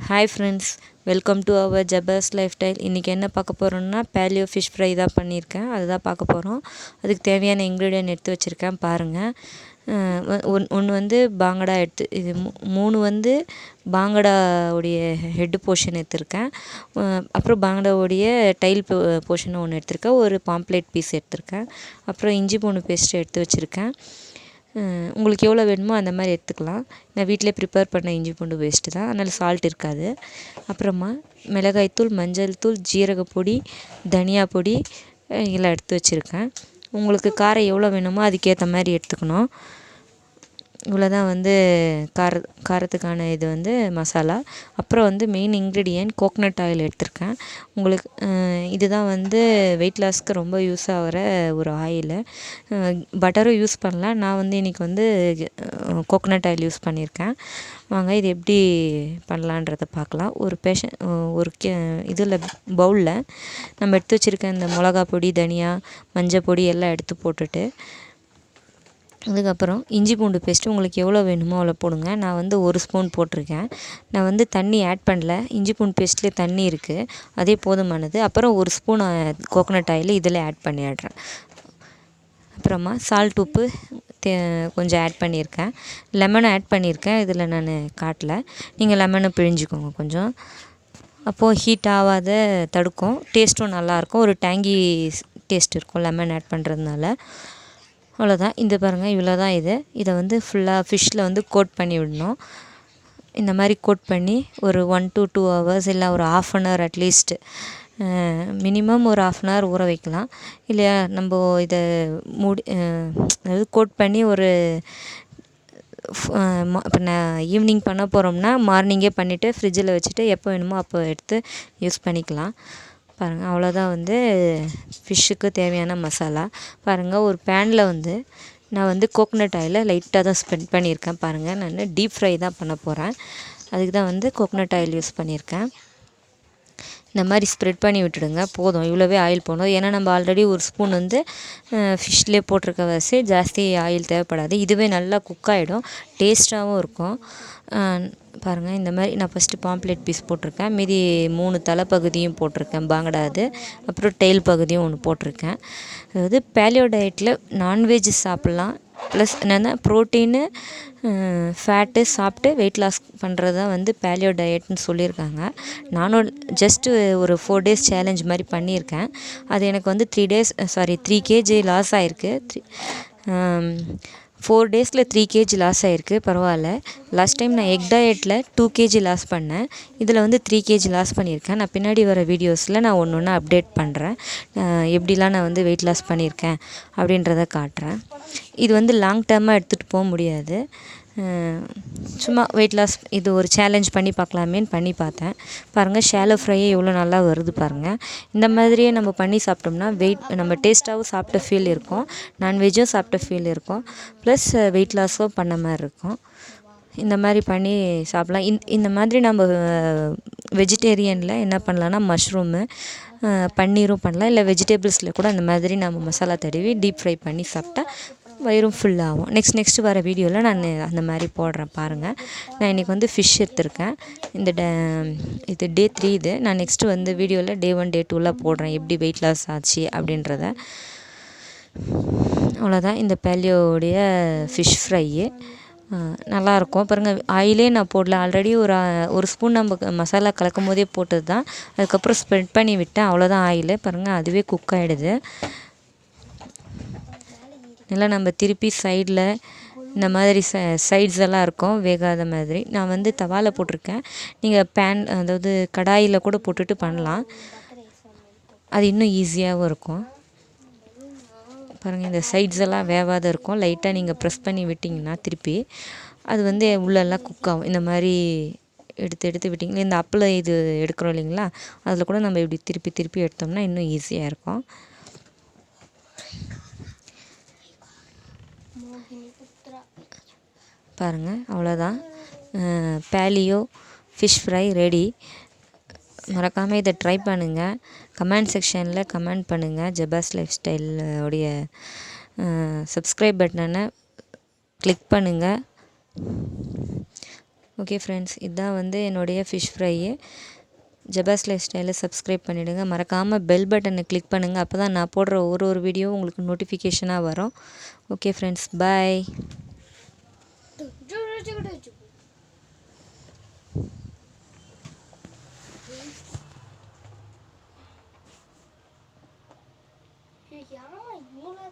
Hi friends, welcome to our ஜபர்ஸ் life style. இன்றைக்கி என்ன பார்க்க போகிறோம்னா பேலியோ ஃபிஷ் ஃப்ரை தான் பண்ணியிருக்கேன். அதுதான் பார்க்க போகிறோம். அதுக்கு தேவையான இன்க்ரீடியன்ட் எடுத்து வச்சுருக்கேன் பாருங்கள். ஒன்று வந்து பாங்கடா இது 3 வந்து பாங்கடாவுடைய ஹெட்டு போர்ஷன் எடுத்திருக்கேன். அப்புறம் பாங்கடாவுடைய டைல் போர்ஷன் ஒன்று எடுத்திருக்கேன். ஒரு பாம்ப்ளேட் பீஸ் எடுத்திருக்கேன். அப்புறம் இஞ்சி பூண்டு பேஸ்ட்டு எடுத்து வச்சுருக்கேன். உங்களுக்கு எவ்வளோ வேணுமோ அந்த மாதிரி எடுத்துக்கலாம். நான் வீட்டிலே ப்ரிப்பேர் பண்ண இஞ்சி பூண்டு பேஸ்ட்டு தான், அதனால் சால்ட் இருக்காது. அப்புறமா மிளகாய்த்தூள், மஞ்சள் தூள், ஜீரகப்பொடி, தனியா பொடி எல்லாம் எடுத்து வச்சுருக்கேன். உங்களுக்கு காரம் எவ்வளோ வேணுமோ அதுக்கேற்ற மாதிரி எடுத்துக்கணும். இவ்வளோ தான் வந்து காரத்துக்கான இது வந்து மசாலா. அப்புறம் வந்து மெயின் இன்க்ரீடியன்ட் கோக்னட் ஆயில் எடுத்திருக்கேன். உங்களுக்கு இதுதான் வந்து வெயிட் லாஸ்க்கு ரொம்ப யூஸ் ஆகிற ஒரு ஆயிலு. பட்டரும் யூஸ் பண்ணலாம். நான் வந்து இன்றைக்கி வந்து கோக்னட் ஆயில் யூஸ் பண்ணியிருக்கேன். வாங்க இது எப்படி பண்ணலான்றதை பார்க்கலாம். ஒரு இதில் பவுலில் நம்ம எடுத்து வச்சுருக்க இந்த மிளகா பொடி, தனியா, மஞ்சள் பொடி எல்லாம் எடுத்து போட்டுட்டு, அதுக்கப்புறம் இஞ்சி பூண்டு பேஸ்ட்டு உங்களுக்கு எவ்வளோ வேணுமோ அவ்வளோ போடுங்க. நான் வந்து 1 ஸ்பூன் போட்டிருக்கேன். நான் வந்து தண்ணி ஆட் பண்ணல, இஞ்சி பூண்டு பேஸ்ட்லேயே தண்ணி இருக்குது, அதே போதுமானது. அப்புறம் 1 ஸ்பூன் கோகோனட் ஆயில் இதில் ஆட் பண்ணிடுறேன். அப்புறமா சால்ட், உப்பு கொஞ்சம் ஆட் பண்ணியிருக்கேன். லெமனை ஆட் பண்ணியிருக்கேன், இதில் நான் காட்டல. நீங்கள் லெமனை பிழிஞ்சிக்கோங்க கொஞ்சம். அப்போது ஹீட் ஆகாத தடுக்கும், டேஸ்ட்டும் நல்லாயிருக்கும். ஒரு டேங்கி டேஸ்ட் இருக்கும் லெமன் ஆட் பண்ணுறதுனால. அவ்வளோதான். இந்த பாருங்கள், இவ்வளோ தான் இது. இதை வந்து ஃபுல்லாக ஃபிஷ்ஷில் வந்து கோட் பண்ணி விடணும். இந்த மாதிரி கோட் பண்ணி ஒரு 1 to 2 hours இல்லை ஒரு 1/2 an hour அட்லீஸ்ட்டு, மினிமம் ஒரு 1/2 an hour ஊற வைக்கலாம். இல்லையா நம்ம இதை அதாவது கோட் பண்ணி ஒரு இப்போ நான் ஈவினிங் பண்ண போகிறோம்னா மார்னிங்கே பண்ணிவிட்டு ஃப்ரிட்ஜில் வச்சுட்டு எப்போ வேணுமோ அப்போ எடுத்து யூஸ் பண்ணிக்கலாம். பாருங்கள், அவ்வளோதான் வந்து ஃபிஷ்ஷுக்கு தேவையான மசாலா. பாருங்கள், ஒரு பேனில் வந்து நான் வந்து கோகோனட் ஆயிலை லைட்டாக தான் ஸ்ப்ரெட் பண்ணியிருக்கேன். பாருங்கள், நான் டீப் ஃப்ரை தான் பண்ண போகிறேன். அதுக்கு தான் வந்து கோகோனட் ஆயில் யூஸ் பண்ணியிருக்கேன். இந்த மாதிரி ஸ்ப்ரெட் பண்ணி விட்டுடுங்க, போதும். இவ்வளோவே ஆயில் போதும். ஏன்னா நம்ம ஆல்ரெடி 1 ஸ்பூன் வந்து ஃபிஷ்லேயே போட்டிருக்க வச்சு ஜாஸ்தி ஆயில் தேவைப்படாது. இதுவே நல்லா குக் ஆகிடும், டேஸ்ட்டாகவும் இருக்கும். பாருங்கள், இந்த மாதிரி நான் ஃபஸ்ட்டு பாம்ப்ளேட் பீஸ் போட்டிருக்கேன். மீதி 3 தலைப்பகுதியும் போட்டிருக்கேன் பாங்கடா அது. அப்புறம் டெயில் பகுதியும் ஒன்று போட்டிருக்கேன். அதாவது பேலியோ டயட்டில் நான்வெஜ் சாப்பிட்லாம், ப்ளஸ் என்னென்னா ப்ரோட்டீனு, ஃபேட்டு சாப்பிட்டு வெயிட் லாஸ் பண்ணுறது தான் வந்து பேலியோ டயட்னு சொல்லியிருக்காங்க. நானும் ஜஸ்ட்டு ஒரு 4 days சேலஞ்ச் மாதிரி பண்ணியிருக்கேன். அது எனக்கு வந்து 3 kg லாஸ் ஆகிருக்கு. 4 daysல 3 kg லாஸ் ஆகிருக்கு, பரவாயில்ல. லாஸ்ட் டைம் நான் எக் டயட்டில் 2 kg லாஸ் பண்ணேன். இதில் வந்து 3 kg லாஸ் பண்ணியிருக்கேன். நான் பின்னாடி வர வீடியோஸில் நான் ஒன்று ஒன்று அப்டேட் பண்ணுறேன், எப்படிலாம் நான் வந்து வெயிட் லாஸ் பண்ணியிருக்கேன் அப்படின்றத காட்டுறேன். இது வந்து லாங் டேர்மாக எடுத்துகிட்டு போக முடியாது. சும்மா வெயிட் லாஸ் இது ஒரு சேலஞ்ச் பண்ணி பார்க்கலாமேன்னு பண்ணி பார்த்தேன். பாருங்கள், ஷாலோ ஃப்ரையே எவ்வளோ நல்லா வருது பாருங்கள். இந்த மாதிரியே நம்ம பண்ணி சாப்பிட்டோம்னா நம்ம டேஸ்ட்டாகவும் சாப்பிட்ட ஃபீல் இருக்கும், நான்வெஜ்ஜும் சாப்பிட்ட ஃபீல் இருக்கும், ப்ளஸ் வெயிட் லாஸும் பண்ண மாதிரி இருக்கும். இந்த மாதிரி பண்ணி சாப்பிட்லாம். இந்த மாதிரி நம்ம வெஜிடேரியனில் என்ன பண்ணலான்னா மஷ்ரூமு, பன்னீரும் பண்ணலாம். இல்லை வெஜிடபிள்ஸில் கூட அந்த மாதிரி நம்ம மசாலா தடவி டீப் ஃப்ரை பண்ணி சாப்பிட்டா வயிறும் ஃபுல்லாகும். நெக்ஸ்ட்டு வர வீடியோவில் நான் அந்த மாதிரி போடுறேன் பாருங்கள். நான் இன்றைக்கி வந்து ஃபிஷ் எடுத்திருக்கேன். இது டே 3 இது. நான் நெக்ஸ்ட்டு வந்து வீடியோவில் டே 1 டே 2லாம் போடுறேன், எப்படி வெயிட் லாஸ் ஆச்சு அப்படின்றத. அவ்வளோதான் இந்த பேலியோடைய ஃபிஷ் ஃப்ரையு. நல்லாயிருக்கும். பாருங்கள், ஆயிலே நான் போடல, ஆல்ரெடி ஒரு ஸ்பூன் நம்ம மசாலா கலக்கும் போதே போட்டது தான். அதுக்கப்புறம் ஸ்ப்ரெட் பண்ணி விட்டேன், அவ்வளோதான் ஆயிலு. பாருங்கள், அதுவே குக் ஆகிடுது. நல்லா நம்ம திருப்பி சைடில் இந்த மாதிரி சைட்ஸ் எல்லாம் இருக்கும் வேகாத மாதிரி. நான் வந்து தவாவில் போட்டிருக்கேன். நீங்கள் அதாவது கடாயில் கூட போட்டுட்டு பண்ணலாம், அது இன்னும் ஈஸியாகவும் இருக்கும். பாருங்கள், இந்த சைட்ஸ் எல்லாம் வேகாத இருக்கும். லைட்டாக நீங்கள் ப்ரெஸ் பண்ணி விட்டிங்கன்னா திருப்பி அது வந்து உள்ளெல்லாம் குக் ஆகும். இந்த மாதிரி எடுத்து விட்டிங்கன்னா, இந்த அப்பளம் இது எடுக்கிறோம் இல்லைங்களா, அதில் கூட நம்ம இப்படி திருப்பி எடுத்தோம்னா இன்னும் ஈஸியாக இருக்கும். பாருங்கள், அவ்வளோதான். Paleo fish fry ready. மறக்காமல் இதை ட்ரை பண்ணுங்கள். கமெண்ட் செக்ஷனில் கமெண்ட் பண்ணுங்கள். ஜபாஸ் லைஃப் ஸ்டைல் உடைய சப்ஸ்கிரைப் பட்டனை கிளிக் பண்ணுங்கள். ஓகே ஃப்ரெண்ட்ஸ், இதுதான் வந்து என்னுடைய ஃபிஷ் ஃப்ரையு. ஜபாஸ் லைஃப் ஸ்டைலை சப்ஸ்கிரைப் பண்ணிவிடுங்க. மறக்காமல் பெல் பட்டனை கிளிக் பண்ணுங்கள். அப்போ தான் நான் போடுற ஒரு வீடியோவும் உங்களுக்கு நோட்டிஃபிகேஷனாக வரும். ஓகே ஃப்ரெண்ட்ஸ், பாய். யாமா இவ்வளோ